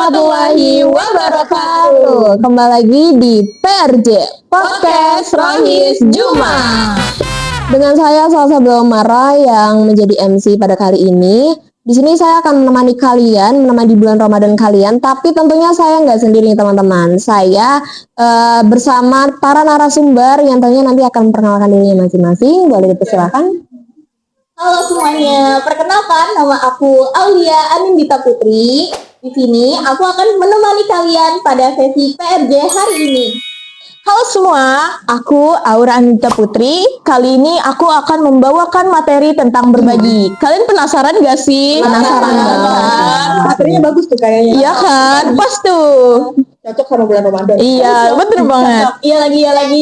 warahmatullahi wabarakatuh. Kembali lagi di PRJ Podcast Rohis Juma. Dengan saya Salsa Belomara yang menjadi MC pada kali ini. Di sini saya akan menemani kalian, menemani bulan Ramadan kalian. Tapi tentunya saya nggak sendiri teman-teman. Saya bersama para narasumber yang tentunya nanti akan memperkenalkan dirinya masing-masing. Boleh dipersilakan. Halo semuanya, perkenalkan nama aku Aulia Anindita Putri. Di sini aku akan menemani kalian pada sesi PRJ hari ini. Halo semua, aku Aura Anindita Putri. Kali ini aku akan membawakan materi tentang berbagi. Kalian penasaran gak sih? Penasaran banget. Materinya bagus tuh kayaknya. Iya kan? Pas tuh. Cocok sama bulan Ramadan. Iya, betul banget. Iya lagi.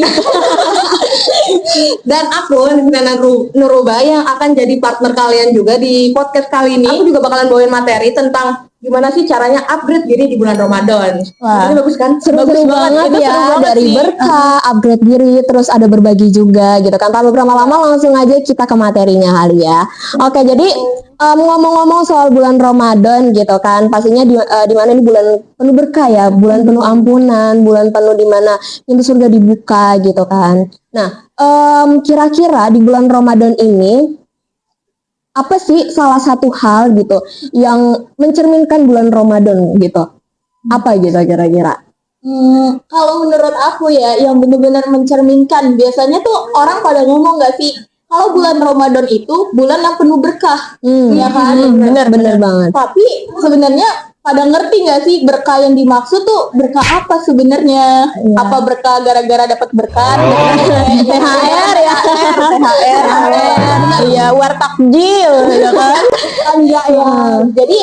Dan aku Nana Nuruba yang akan jadi partner kalian juga di podcast kali ini. Aku juga bakalan bawain materi tentang gimana sih caranya upgrade diri di bulan Ramadan. Wah. Ini bagus kan? Seru-seru banget itu ya, seru banget dari sih. berkah, upgrade diri, terus ada berbagi juga gitu kan. Tanpa berlama-lama langsung aja kita ke materinya kali ya. Oke, jadi ngomong-ngomong soal bulan Ramadan gitu kan, pastinya di mana ini bulan penuh berkah ya, bulan penuh ampunan, bulan penuh di mana pintu surga dibuka gitu kan. Nah, kira-kira di bulan Ramadan ini apa sih salah satu hal gitu yang mencerminkan bulan Ramadan gitu? Apa gitu kira-kira? Kalau menurut aku ya, yang benar-benar mencerminkan, biasanya tuh orang pada ngomong gak sih, kalau bulan Ramadan itu bulan yang penuh berkah, ya kan? Bener banget. Tapi sebenarnya pada ngerti nggak sih berkah yang dimaksud tuh berkah apa sebenarnya? Iya. Apa berkah gara-gara dapat berkah? THR ya, THR. Iya, war takjil, ya kan? Enggak ya. Jadi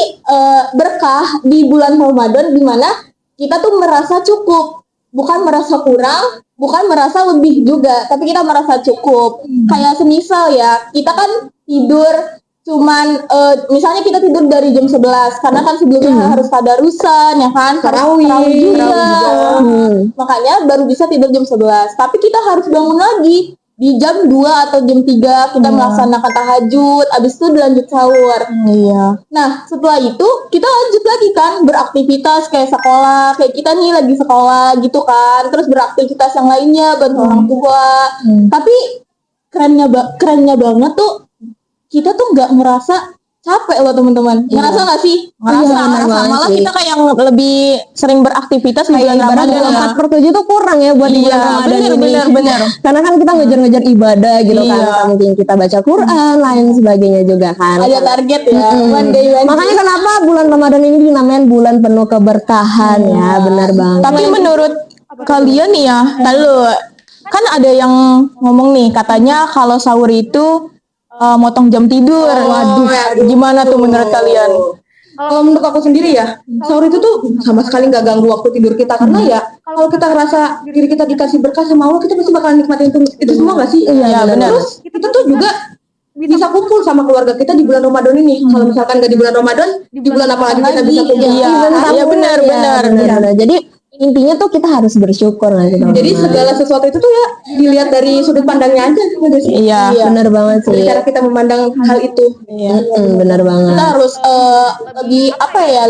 berkah di bulan Ramadan dimana kita tuh merasa cukup, bukan merasa kurang, bukan merasa lebih juga, tapi kita merasa cukup. Kayak semisal ya, kita kan tidur cuman misalnya kita tidur dari jam 11 karena kan sebelumnya harus tadarusan ya kan, tarawih juga. Makanya baru bisa tidur jam 11. Tapi kita harus bangun lagi di jam 2 atau jam 3 kita melaksanakan tahajud, habis itu lanjut sahur. Iya. Nah, setelah itu kita lanjut lagi kan beraktivitas kayak sekolah, kayak kita nih lagi sekolah gitu kan, terus beraktivitas yang lainnya bantu orang tua. Tapi kerennya banget tuh kita tuh nggak merasa capek loh teman-teman. Ngerasa nggak sih? Ngerasa, bener banget malah sih. kita kayak yang lebih sering beraktivitas di bulan Ramadan ya. 4/7 tuh kurang ya buat di bulan Ramadan ini. bener. Karena kan kita ngejar-ngejar ibadah gitu kan. Iya. Mungkin kita baca Quran, lain sebagainya juga kan. Ada target ya. One day. Makanya kenapa bulan Ramadan ini dinamain bulan penuh keberkahan ya, benar banget. Tapi menurut kalian nih ya, lalu kan ada yang ngomong nih katanya kalau sahur itu motong jam tidur. Waduh, gimana tuh menurut kalian? Kalau menurut aku sendiri ya, sahur itu tuh sama sekali nggak ganggu waktu tidur kita karena ya kalau kita ngerasa diri kita dikasih berkah sama Allah, kita pasti bakalan nikmatin itu semua nggak sih? Iya, benar. Terus kita tuh juga bisa kumpul sama keluarga kita di bulan Ramadan ini. Kalau misalkan nggak di bulan Ramadan, di bulan apa lagi kita bisa kumpul? Iya, benar. Benar. Jadi intinya tuh kita harus bersyukur lah gitu. Jadi segala sesuatu itu tuh ya dilihat dari sudut pandangnya aja, nggak sih? Iya. Benar banget Dari sih. cara kita memandang hal itu. Benar banget. Kita harus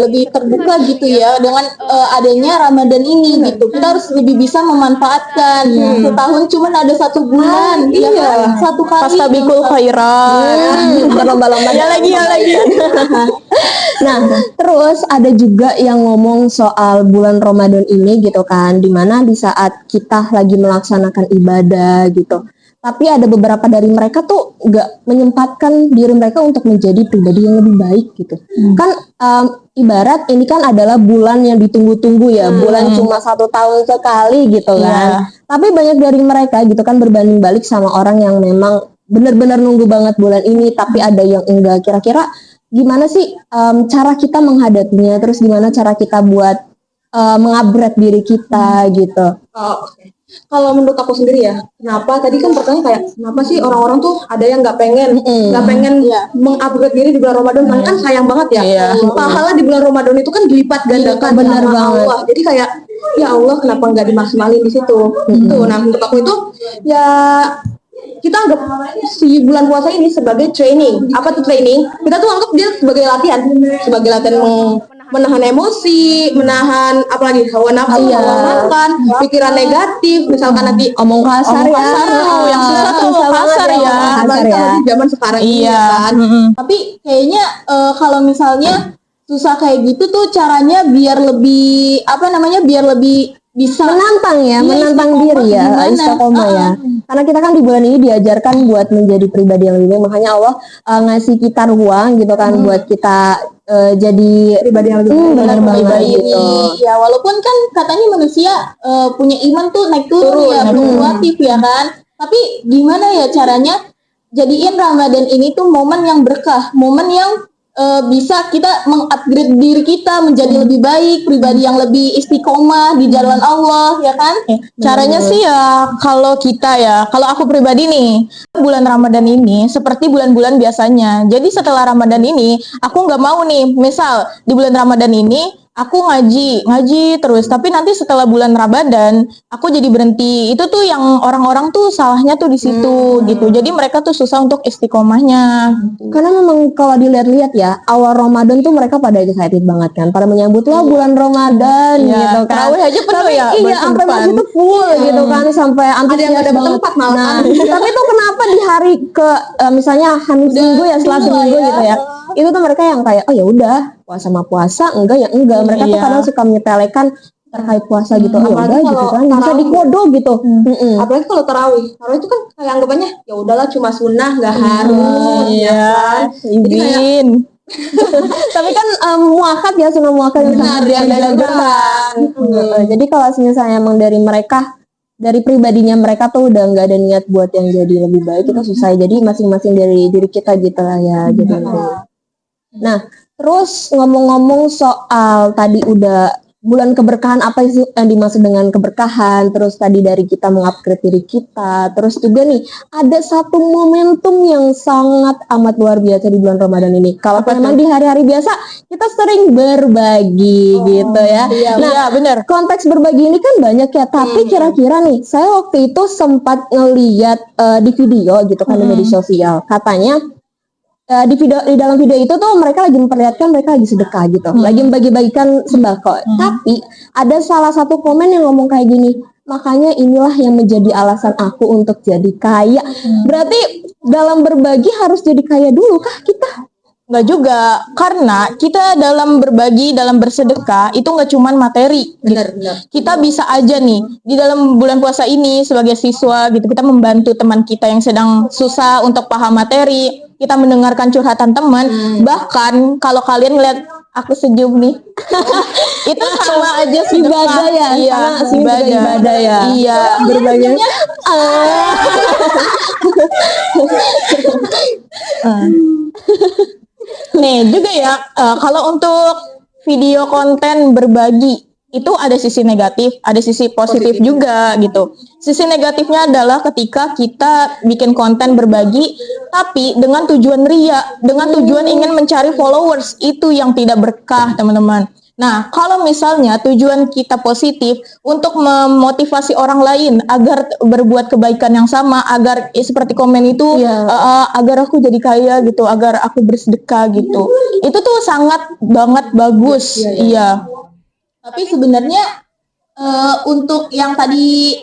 lebih terbuka gitu ya dengan adanya Ramadan ini gitu. Kita harus lebih bisa memanfaatkan. Setahun cuman ada 1 bulan, ya kan? Satu kali. Fastabiqul khairat. Berlomba-lomba. Ya lagi. Nah, terus ada juga yang ngomong soal bulan Ramadan ini gitu kan, dimana di saat kita lagi melaksanakan ibadah gitu, tapi ada beberapa dari mereka tuh nggak menyempatkan diri mereka untuk menjadi pribadi yang lebih baik gitu. Kan ibarat ini kan adalah bulan yang ditunggu-tunggu ya, bulan cuma 1 tahun sekali gitu kan. Tapi banyak dari mereka gitu kan berbanding balik sama orang yang memang benar-benar nunggu banget bulan ini, tapi ada yang enggak. Kira-kira gimana sih cara kita menghadapinya, terus gimana cara kita buat mengupgrade diri kita gitu. Oke. Kalau menurut aku sendiri ya, kenapa tadi kan pertanyaan kayak kenapa sih orang-orang tuh ada yang nggak pengen mengupgrade diri di bulan Ramadan, kan sayang banget ya. Iya. Pahala di bulan Ramadan itu kan dilipat gandakan Benar sama banget. Allah. Jadi kayak ya Allah kenapa nggak dimaksimalin di situ? Tuh, nah menurut aku itu ya kita anggap si bulan puasa ini sebagai training. Apa tuh training? Kita tuh anggap dia sebagai latihan menahan emosi, menahan apalagi hawa nafsu, hawa makan, pikiran negatif, misalkan nanti Omong kasar ya. yang susah tuh omong kasar ya. apalagi kalau di zaman sekarang ini Iya. kan. Tapi kayaknya kalau misalnya susah kayak gitu tuh caranya biar lebih biar lebih bisa Menantang ya, Iya, menantang istiqomah diri ya, gimana? istiqomah ya. Karena kita kan di bulan ini diajarkan buat menjadi pribadi yang lebih baik. Makanya Allah ngasih kita ruang gitu kan buat kita jadi pribadi yang lebih baik. Benar banget gitu. Ya walaupun kan katanya manusia punya iman tuh naik turun ya, fluktuatif ya kan. Tapi gimana ya caranya jadiin Ramadan ini tuh momen yang berkah, momen yang bisa kita mengupgrade diri kita menjadi lebih baik, pribadi yang lebih istiqomah di jalan Allah, ya kan? Caranya sih ya, kalau aku pribadi nih, bulan Ramadan ini seperti bulan-bulan biasanya. Jadi setelah Ramadan ini, aku nggak mau nih, misal di bulan Ramadan ini aku ngaji terus, tapi nanti setelah bulan Ramadan aku jadi berhenti. Itu tuh yang orang-orang tuh salahnya tuh di situ gitu. Jadi mereka tuh susah untuk istiqomahnya. Karena memang kalau dilihat-lihat ya, awal Ramadan tuh mereka pada excited banget kan, pada menyambut wah bulan Ramadan Iya, gitu kan. tarawih aja penuh Tapi ya, iya, bulan sampai depan. masjid tuh full gitu kan, sampai Ada yang nggak antusias dapat banget. tempat malah Nah, kan. tapi tuh kenapa di hari ke misalnya Hamis Minggu ya, setelah seminggu gitu ya, itu tuh mereka yang kayak oh ya udah puasa sama puasa, enggak ya enggak. Mereka tuh Iya. kadang suka menyepelekan terkait puasa gitu. Oh ya Apalagi udah gitu kalau kan, bisa tarawih. dikodok gitu. Apalagi kalau tarawih itu kan kayak anggapannya ya udahlah cuma sunnah, nggak harus. Iya, izin. Tapi kan muakat ya, sunnah muakat yang sangat dianjurkan. Jadi kalau misalnya emang dari mereka, dari pribadinya mereka tuh udah nggak ada niat buat yang jadi lebih baik, kita susah. Jadi masing-masing dari diri kita gitu lah ya. Gitu. Nah, terus ngomong-ngomong soal tadi udah bulan keberkahan, apa sih yang dimaksud dengan keberkahan, terus tadi dari kita mengupgrade diri kita, terus juga nih ada satu momentum yang sangat amat luar biasa di bulan Ramadan ini. Kalau memang di hari-hari biasa kita sering berbagi gitu ya. Iya, benar. Konteks berbagi ini kan banyak ya, tapi kira-kira nih saya waktu itu sempat ngeliat di video gitu kan di media sosial, katanya di dalam video itu tuh mereka lagi memperlihatkan mereka lagi sedekah gitu, lagi membagi-bagikan sembako. Tapi ada salah satu komen yang ngomong kayak gini, makanya inilah yang menjadi alasan aku untuk jadi kaya. Berarti dalam berbagi harus jadi kaya dulu kah kita? Nggak juga, karena kita dalam berbagi, dalam bersedekah itu nggak cuman materi. Benar. Kita bisa aja nih di dalam bulan puasa ini sebagai siswa gitu, kita membantu teman kita yang sedang susah untuk paham materi, kita mendengarkan curhatan teman. Bahkan kalau kalian ngeliat aku senyum nih, itu sama aja sedekah. Ibadah ya, Iya, sama sini juga ibadah ya. Iya, Berbagi. Nih juga ya, kalau untuk video konten berbagi itu ada sisi negatif, ada sisi positif juga gitu. Sisi negatifnya adalah ketika kita bikin konten berbagi tapi dengan tujuan ria, dengan tujuan ingin mencari followers, itu yang tidak berkah, teman-teman. Nah, kalau misalnya tujuan kita positif untuk memotivasi orang lain agar berbuat kebaikan yang sama, agar seperti komen itu, agar aku jadi kaya gitu, agar aku bersedekah gitu, itu tuh sangat banget bagus. Iya. Tapi sebenarnya untuk yang tadi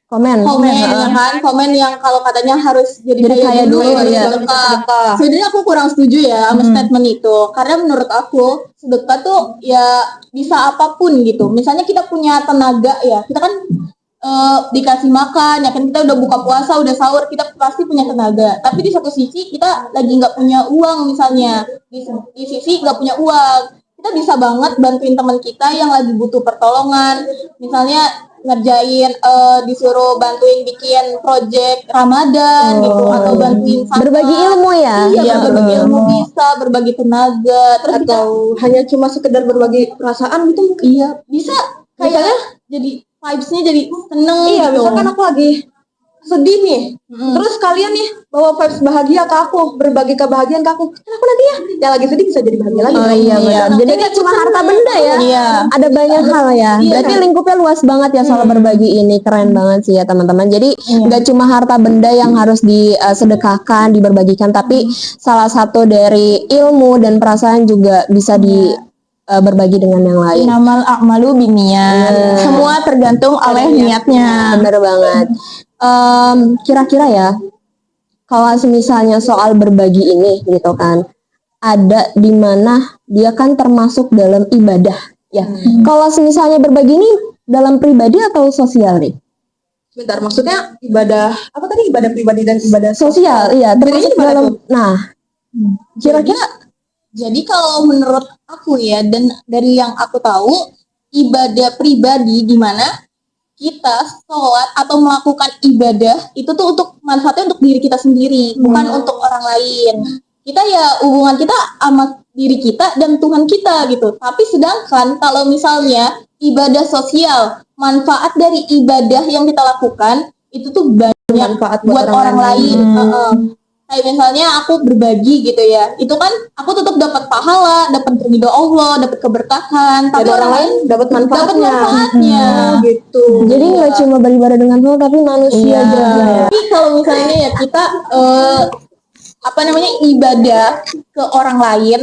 Komen. ya kan, komen yang kalau katanya harus jadi kaya dulu dulu, baru ya. sedekah. Sebenarnya aku kurang setuju ya sama statement itu, karena menurut aku sedekah tuh ya bisa apapun gitu. Misalnya kita punya tenaga ya, kita kan dikasih makan ya kan, kita udah buka puasa, udah sahur, kita pasti punya tenaga. Tapi di satu sisi kita lagi nggak punya uang, misalnya di sisi nggak punya uang, kita bisa banget bantuin teman kita yang lagi butuh pertolongan, misalnya ngerjain disuruh bantuin bikin project Ramadan gitu, atau bantuin Berbagi ilmu ya. Iya, berbagi ilmu bisa, berbagi tenaga, terus kita Atau hanya cuma sekedar berbagi perasaan gitu mungkin. iya bisa kayak jadi vibes-nya jadi seneng Iya, gitu. misalkan aku lagi sedih nih, terus kalian nih bawa vibes bahagia ke aku, berbagi kebahagiaan ke aku, kan aku nanti yang lagi sedih bisa jadi bahagia lagi. Oh iya benar. Jadi nggak cuma harta benda ya. Iya. Ada banyak hal ya. Berarti lingkupnya luas banget ya soal berbagi ini. Keren banget sih ya teman-teman. Jadi nggak cuma harta benda yang harus disedekahkan, diberbagikan, tapi salah satu dari ilmu dan perasaan juga bisa berbagi dengan yang lain. Innamal a'malu binniyat. Semua tergantung oleh niatnya. Bener banget. Kira-kira ya, kalau misalnya soal berbagi ini gitu kan, ada di mana dia kan termasuk dalam ibadah ya. Kalau misalnya berbagi ini dalam pribadi atau sosial nih? Sebentar, maksudnya ibadah apa tadi, ibadah pribadi dan ibadah Sosial, iya, termasuk Bedanya di mana dalam. tuh? Nah, kira-kira Jadi kalau menurut aku ya, dan dari yang aku tahu, ibadah pribadi di mana kita sholat atau melakukan ibadah itu tuh untuk manfaatnya untuk diri kita sendiri, bukan untuk orang lain. Kita ya hubungan kita sama diri kita dan Tuhan kita gitu. Tapi sedangkan kalau misalnya ibadah sosial, manfaat dari ibadah yang kita lakukan itu tuh banyak manfaat buat orang lain. Kayak misalnya aku berbagi gitu ya, itu kan aku tetap dapat pahala, dapat ridho Allah, dapat keberkahan, tapi Dan orang lain dapat manfaatnya. Gitu. jadi nggak cuma beribadah dengan Tuhan tapi manusia juga. Tapi kalau misalnya ya kita ibadah ke orang lain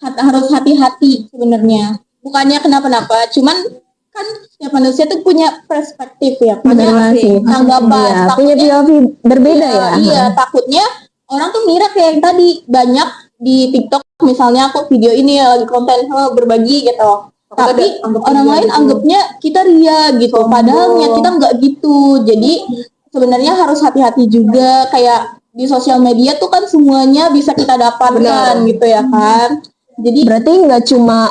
harus hati-hati sebenarnya. Bukannya kenapa-napa, cuman kan setiap manusia tuh punya perspektif ya, punya Benar sih. tanggapan. Iya, punya POV berbeda ya. Iya, takutnya orang tuh ngira kayak yang tadi banyak di TikTok misalnya aku video ini ya lagi konten berbagi gitu. Tapi orang lain anggapnya kita ria gitu. Padahal niat kita nggak gitu. Jadi sebenarnya harus hati-hati juga, kayak di sosial media tuh kan semuanya bisa kita dapatkan gitu ya kan. Jadi Berarti nggak cuma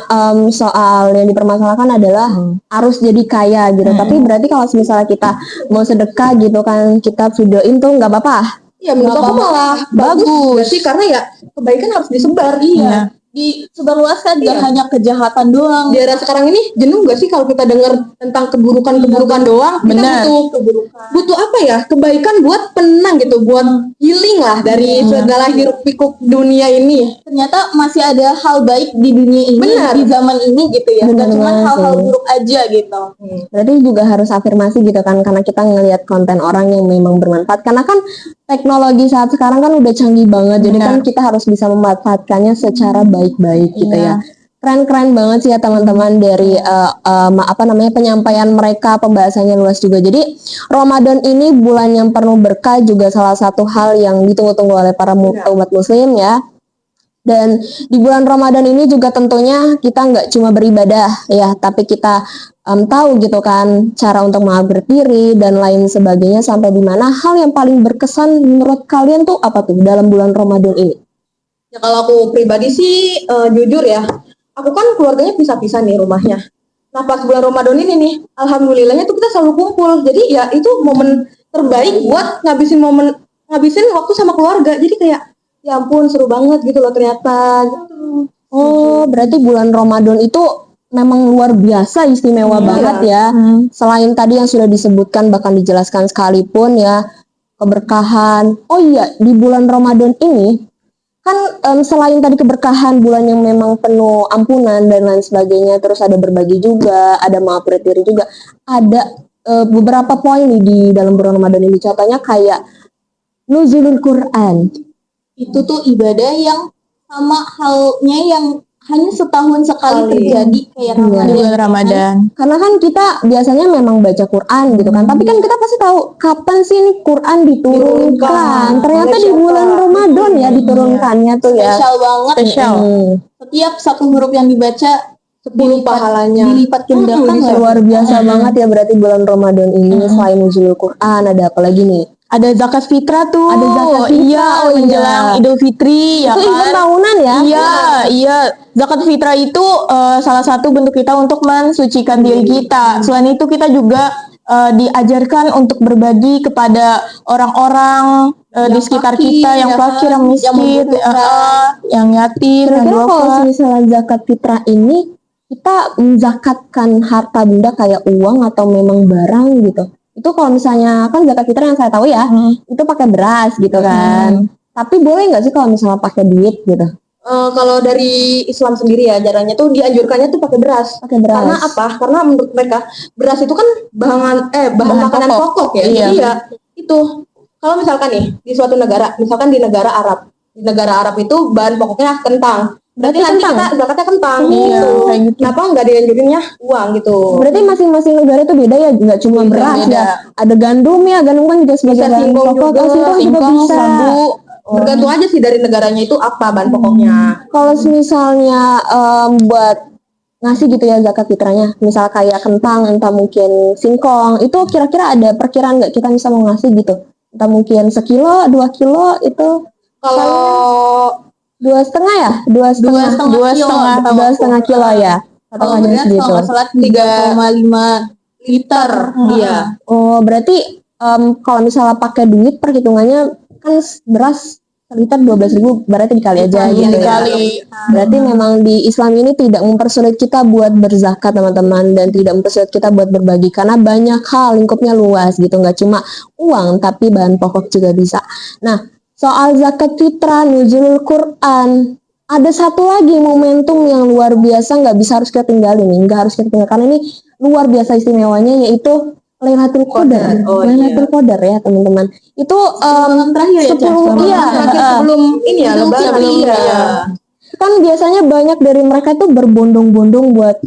soal yang dipermasalahkan adalah harus jadi kaya gitu. Tapi berarti kalau misalnya kita mau sedekah gitu kan, kita videoin tuh nggak apa-apa. Ya menurut aku malah bagus sih, karena ya kebaikan harus disebar. iya, disebarluaskan, gak hanya kejahatan doang. Di era sekarang ini jenuh gak sih kalau kita dengar tentang keburukan doang? Benar. Kita butuh apa ya? Kebaikan buat penang gitu, buat healing lah dari segala hiruk pikuk dunia ini. Ternyata masih ada hal baik di dunia ini, Benar. di zaman ini gitu ya. Benar Gak cuma banget hal-hal sih. buruk aja gitu. Berarti juga harus afirmasi gitu kan, karena kita ngelihat konten orang yang memang bermanfaat. Karena kan teknologi saat sekarang kan udah canggih banget, jadi kan kita harus bisa memanfaatkannya secara baik-baik gitu ya. Keren-keren banget sih ya teman-teman dari penyampaian mereka, pembahasannya luas juga. Jadi Ramadan ini bulan yang penuh berkah, juga salah satu hal yang ditunggu-tunggu oleh para umat muslim ya. Dan di bulan Ramadan ini juga tentunya kita nggak cuma beribadah ya, tapi kita tahu gitu kan cara untuk mengupgrade diri dan lain sebagainya. Sampai di mana hal yang paling berkesan menurut kalian tuh apa tuh dalam bulan Ramadan ini? Ya kalau aku pribadi sih jujur ya, aku kan keluarganya pisah-pisah nih rumahnya. Nah pas bulan Ramadan ini nih, alhamdulillahnya tuh kita selalu kumpul. Jadi ya itu momen terbaik buat ngabisin waktu sama keluarga. Jadi kayak ya ampun seru banget gitu loh ternyata. Oh, berarti bulan Ramadan itu memang luar biasa istimewa banget ya. Selain tadi yang sudah disebutkan, bahkan dijelaskan sekalipun ya, keberkahan. Oh iya, di bulan Ramadan ini kan selain tadi keberkahan, bulan yang memang penuh ampunan dan lain sebagainya, terus ada berbagi juga, ada mengupgrade diri juga, ada beberapa poin nih di dalam bulan Ramadan ini. Contohnya kayak nuzulul Quran. Itu tuh ibadah yang sama halnya yang hanya setahun sekali terjadi kayak Di Ramadan. bulan Ramadan. Karena kan kita biasanya memang baca Quran gitu kan, tapi kan kita pasti tahu kapan sih nih Quran diturunkan. Ternyata di bulan Ramadan ya diturunkannya tuh ya. Spesial banget. Spesial. Setiap satu huruf yang dibaca 10 pahalanya. dilipat gandakan. Luar biasa banget ya berarti bulan Ramadan ini. Selain nuzulul Quran, ada apa lagi nih? Ada zakat fitrah tuh. Ada zakat fitrah, Iya, oh iya. menjelang Idul Fitri ya Itu event kan. tahunan ya? Iya. Zakat fitrah itu salah satu bentuk kita untuk mensucikan diri kita. Selain itu kita juga diajarkan untuk berbagi kepada orang-orang di sekitar kita, yang fakir, yang miskin, yang yatim, yang Kira-kira kalau duafa. misalnya zakat fitrah ini kita menzakatkan harta benda kayak uang atau memang barang gitu? Itu kalau misalnya kan zakat fitrah yang saya tahu ya, itu pakai beras gitu kan. Tapi boleh nggak sih kalau misalnya pakai duit gitu? Kalau dari Islam sendiri ya caranya tuh dianjurkannya tuh pakai beras. Pakai beras. Karena apa? Karena menurut mereka beras itu kan bahan makanan pokok ya. Iya. Jadi ya itu kalau misalkan nih di suatu negara, misalkan di negara Arab itu bahan pokoknya kentang. Berarti nanti kita zakatnya kentang gitu. kayak gitu. Kenapa nggak dianjurinnya uang gitu? Berarti masing-masing negara itu beda ya, nggak cuma beras beda. ya. Ada gandum ya, gandum kan juga sebagai Bisa bahan singkong pokok. juga, Oh, singkong juga Singkong, bisa. sagu. Tergantung aja sih dari negaranya itu apa bahan pokoknya. Kalau misalnya buat ngasih gitu ya zakat fitrahnya, misal kayak kentang, entah mungkin singkong, itu kira-kira ada perkiraan nggak kita bisa mau ngasih gitu? Entah mungkin 1 kilo, 2 kilo itu Kalau 2,5 ya, 2,5, 2,5 kilo ya, Kalau katakan beras segitu. kalau nggak salah 3,5 liter. Iya. Oh, berarti kalau misalnya pakai duit perhitungannya kan beras liter 12.000, berarti dikali aja gitu ya. Dikali. Berarti memang di Islam ini tidak mempersulit kita buat berzakat teman-teman, dan tidak mempersulit kita buat berbagi karena banyak hal, lingkupnya luas gitu, nggak cuma uang tapi bahan pokok juga bisa. Nah, soal zakat fitrah, nuzulul Quran, ada satu lagi momentum yang luar biasa, nggak harus kita tinggalin nih, nggak harus kita tinggalin karena ini luar biasa istimewanya, yaitu Lailatul Qadar. Oh, Lailatul Qadar ya teman-teman. Itu Malam terakhir ya, Cak? 10 iya, terakhir sebelum ini ya lebaran. Iya. kan biasanya banyak dari mereka tuh berbondong-bondong buat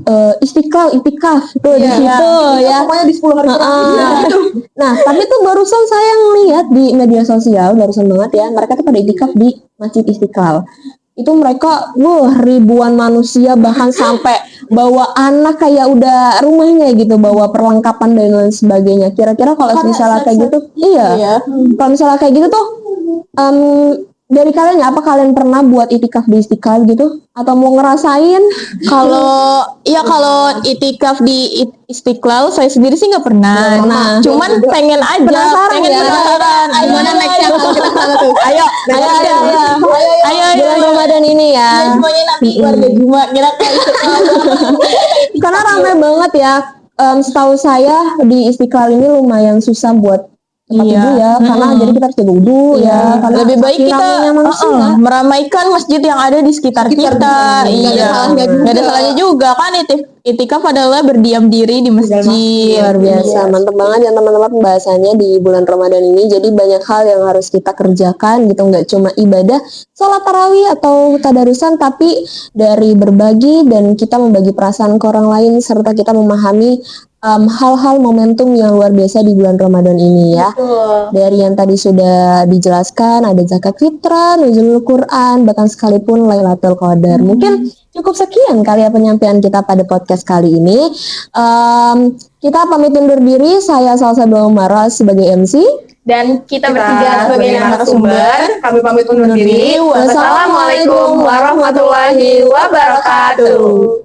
istiqlal, itikaf tuh di situ ya. Pokoknya di 10 hari terakhir. Nah, tapi tuh barusan saya ngeliat di media sosial, barusan banget ya, mereka tuh pada itikaf di Masjid Istiqlal. Itu mereka, ribuan manusia, bahkan sampai bawa anak kayak udah rumahnya gitu, bawa perlengkapan dan lain sebagainya. Kira-kira kalau misalnya kayak gitu, kalau misalnya kayak gitu tuh, dari kalian ya, apa kalian pernah buat itikaf di Istiqlal gitu? Atau mau ngerasain? Kalau itikaf di Istiqlal saya sendiri sih nggak pernah. Cuman pengen aja. Penasaran ya? Gimana nextnya kalau kita sana tuh? Ayo. Bulan Ramadan ini ya. Semuanya nanti warga Juma kira Karena ramai banget ya. Setahu saya di Istiqlal ini lumayan susah buat tempat wudhu ya, karena jadi kita harus jaga wudhu ya. Karena lebih baik saking kita ramainya manusia. meramaikan masjid yang ada di sekitar kita. Iya. Nggak ada salahnya juga kan, itikaf adalah berdiam diri di masjid. Luar biasa, mantep banget ya teman-teman pembahasannya di bulan Ramadan ini. Jadi banyak hal yang harus kita kerjakan gitu, nggak cuma ibadah, sholat tarawih atau tadarusan, tapi dari berbagi dan kita membagi perasaan ke orang lain, serta kita memahami hal-hal momentum yang luar biasa di bulan Ramadan ini ya. Dari yang tadi sudah dijelaskan, ada zakat fitrah, nuzulul Quran, bahkan sekalipun Lailatul Qadar. Mungkin cukup sekian kali ya penyampaian kita pada podcast kali ini. Kita pamit undur diri. Saya Salsa Blomara sebagai MC. Dan kita bertiga sebagai narasumber. Kami pamit undur diri. Wassalamualaikum warahmatullahi wabarakatuh.